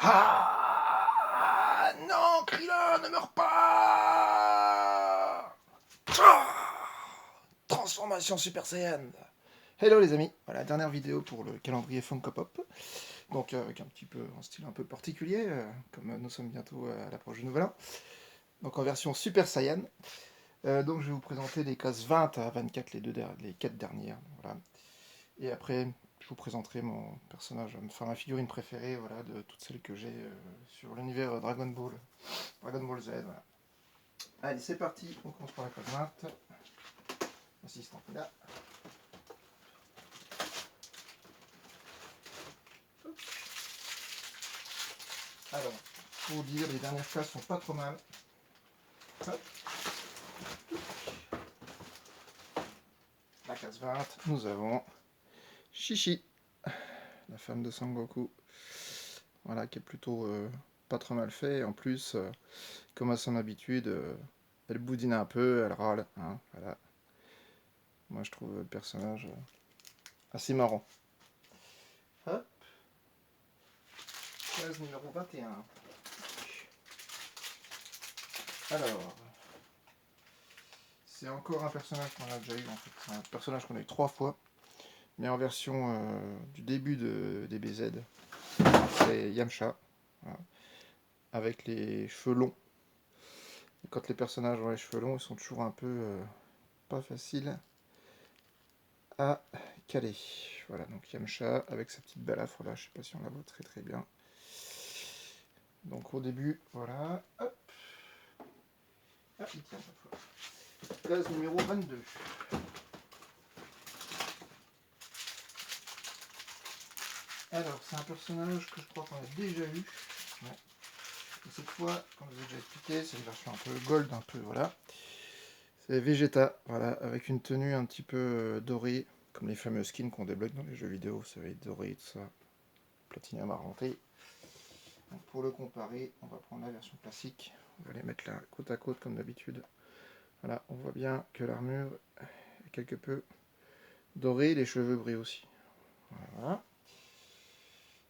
Ah non, Krillin, ne meurs pas. Ah, transformation Super Saiyan. Hello les amis, voilà, dernière vidéo pour le calendrier Funko Pop. Donc avec un style un peu particulier, comme nous sommes bientôt à l'approche du Nouvel An. Donc en version Super Saiyan. Donc je vais vous présenter les cases 20 à 24, les 4 dernières. Voilà. Et après, je vous présenterai mon personnage, enfin ma figurine préférée, voilà, de toutes celles que j'ai sur l'univers Dragon Ball Z. Voilà. Allez, c'est parti, on commence par la case 20. L'assistant est là. Alors, pour vous dire, les dernières cases sont pas trop mal. Hop. La case 20, nous avons Chichi, la femme de Sangoku. Voilà, qui est plutôt pas trop mal fait. En plus, comme à son habitude, elle boudine un peu, elle râle. Hein, voilà. Moi, je trouve le personnage assez marrant. Hop. Case numéro 21. Alors, c'est encore un personnage qu'on a déjà eu en fait. C'est un personnage qu'on a eu 3 fois, mais en version du début de DBZ. C'est Yamcha, voilà, avec les cheveux longs. Et quand les personnages ont les cheveux longs, ils sont toujours un peu pas faciles à caler. Voilà, donc Yamcha avec sa petite balafre là, je sais pas si on la voit très très bien. Donc au début, voilà, hop. Ah, il tient cette fois. Case numéro 22. Alors, c'est un personnage que je crois qu'on a déjà eu. Ouais. Et cette fois, comme je vous ai déjà expliqué, c'est une version un peu gold, un peu, voilà. C'est Vegeta, voilà, avec une tenue un petit peu dorée, comme les fameux skins qu'on débloque dans les jeux vidéo, vous savez, doré, tout ça, platinum argenté. Donc pour le comparer, on va prendre la version classique, on va les mettre là, côte à côte, comme d'habitude. Voilà, on voit bien que l'armure est quelque peu dorée, les cheveux brillent aussi. Voilà.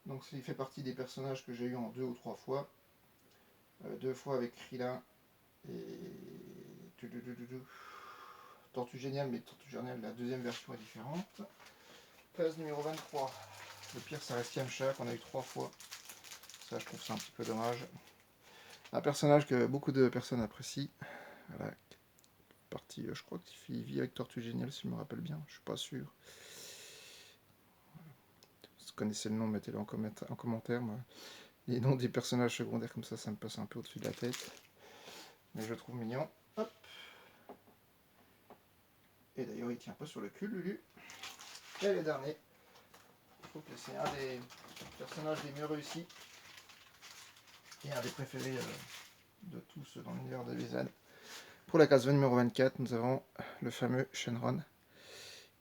Donc il fait partie des personnages que j'ai eu en 2 ou 3 fois. 2 fois avec Krillin et Tortue Géniale, mais Tortue Géniale, la deuxième version est différente. Case numéro 23. Le pire, ça reste Yamcha, qu'on a eu 3 fois. Ça, je trouve ça un petit peu dommage. Un personnage que beaucoup de personnes apprécient. Voilà. Partie, je crois qu'il vit avec Tortue Géniale, si je me rappelle bien. Je suis pas sûr. Si vous connaissez le nom, mettez-le en commentaire. Moi. Les noms des personnages secondaires comme ça me passe un peu au-dessus de la tête. Mais je le trouve mignon. Hop. Et d'ailleurs, il tient pas sur le cul, Lulu. Et le dernier. Je trouve que c'est un des personnages les mieux réussis. Et un des préférés de tous dans l'univers de DBZ. Pour la case numéro 24, nous avons le fameux Shenron.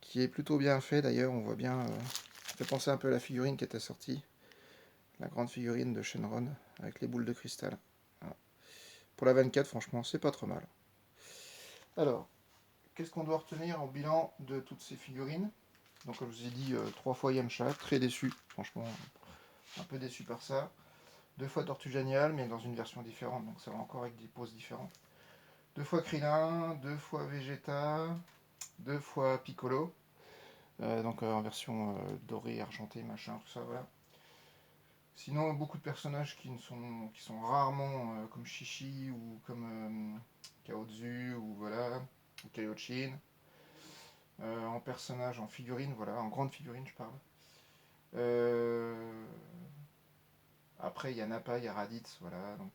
Qui est plutôt bien fait d'ailleurs. On voit bien. Ça fait penser un peu à la figurine qui était sortie. La grande figurine de Shenron avec les boules de cristal. Voilà. Pour la 24, franchement, c'est pas trop mal. Alors, qu'est-ce qu'on doit retenir en bilan de toutes ces figurines? Donc, comme je vous ai dit, 3 fois Yamcha, très déçu, franchement, un peu déçu par ça. 2 fois Tortue Géniale, mais dans une version différente, donc ça va encore avec des poses différentes. 2 fois Krillin, 2 fois Vegeta, 2 fois Piccolo, donc en version dorée, argentée, machin, tout ça, voilà. Sinon, beaucoup de personnages qui sont rarement comme Chichi ou comme Kaozu ou voilà, ou Kaiochin. En personnage, en figurine, voilà, en grande figurine, je parle. Après, il y a Nappa, il y a Raditz, voilà, donc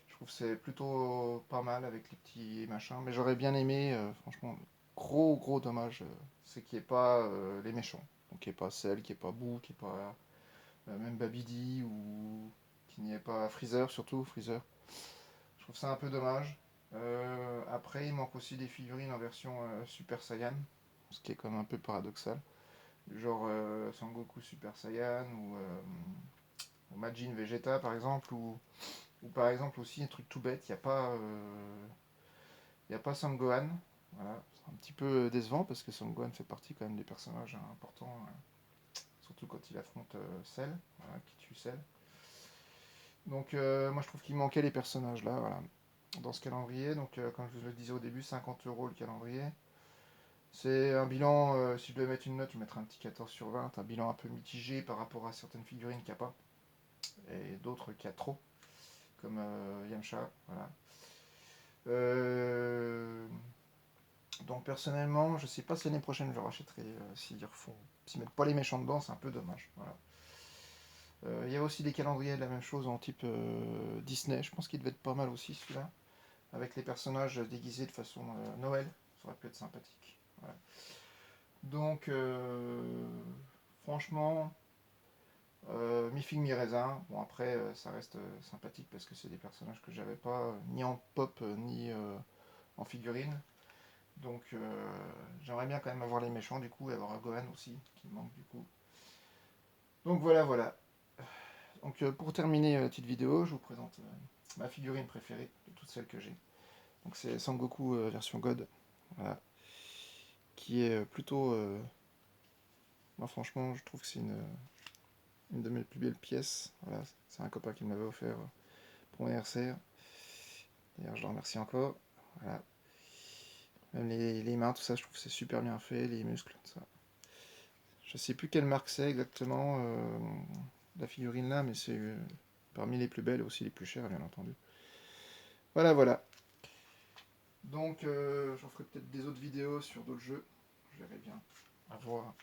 je trouve que c'est plutôt pas mal avec les petits machins, mais j'aurais bien aimé, franchement, gros dommage, c'est qu'il n'y ait pas les méchants. Donc qu'il n'y ait pas Cell, qu'il n'y ait pas Boo, qu'il n'y ait pas même Babidi, ou qu'il n'y ait pas Freezer, surtout Freezer. Je trouve ça un peu dommage. Après, il manque aussi des figurines en version Super Saiyan, ce qui est quand même un peu paradoxal. Genre Sangoku Super Saiyan, ou Majin Vegeta par exemple, ou par exemple aussi un truc tout bête, il n'y a pas Sangohan. Voilà, c'est un petit peu décevant parce que Sangohan fait partie quand même des personnages importants, surtout quand il affronte Cell, voilà, qui tue Cell. Donc moi je trouve qu'il manquait les personnages là, voilà, dans ce calendrier. Donc comme je vous le disais au début, 50 € le calendrier. C'est un bilan, si je devais mettre une note, je mettrais un petit 14 sur 20. Un bilan un peu mitigé par rapport à certaines figurines qu'il n'y a pas. Et d'autres qu'il y a trop, comme Yamcha. Voilà. Euh, donc personnellement, je sais pas si l'année prochaine je rachèterai s'ils mettent pas les méchants dedans, c'est un peu dommage. Voilà. Il y a aussi des calendriers de la même chose en type Disney, je pense qu'il devait être pas mal aussi celui-là, avec les personnages déguisés de façon Noël, ça aurait pu être sympathique. Voilà. Donc franchement, mi-figue mi-raisin, bon après ça reste sympathique parce que c'est des personnages que j'avais pas ni en pop ni en figurine. Donc j'aimerais bien quand même avoir les méchants du coup et avoir Gohan aussi qui me manque du coup. Donc voilà voilà. Donc pour terminer la petite vidéo, je vous présente ma figurine préférée de toutes celles que j'ai. Donc c'est Sangoku version God. Voilà. Qui est plutôt. Moi franchement je trouve que c'est une de mes plus belles pièces. Voilà. C'est un copain qui me l'avait offert pour mon anniversaire. D'ailleurs je le remercie encore. Voilà. Même les mains, tout ça, je trouve que c'est super bien fait, les muscles, tout ça. Je sais plus quelle marque c'est exactement, la figurine là, mais c'est parmi les plus belles et aussi les plus chères, bien entendu. Voilà, voilà. Donc, j'en ferai peut-être des autres vidéos sur d'autres jeux. Je verrai bien. À voir.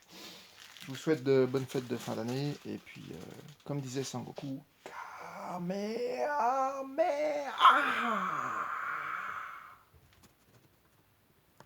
Je vous souhaite de bonnes fêtes de fin d'année. Et puis, comme disait Sangoku, Kamehameha.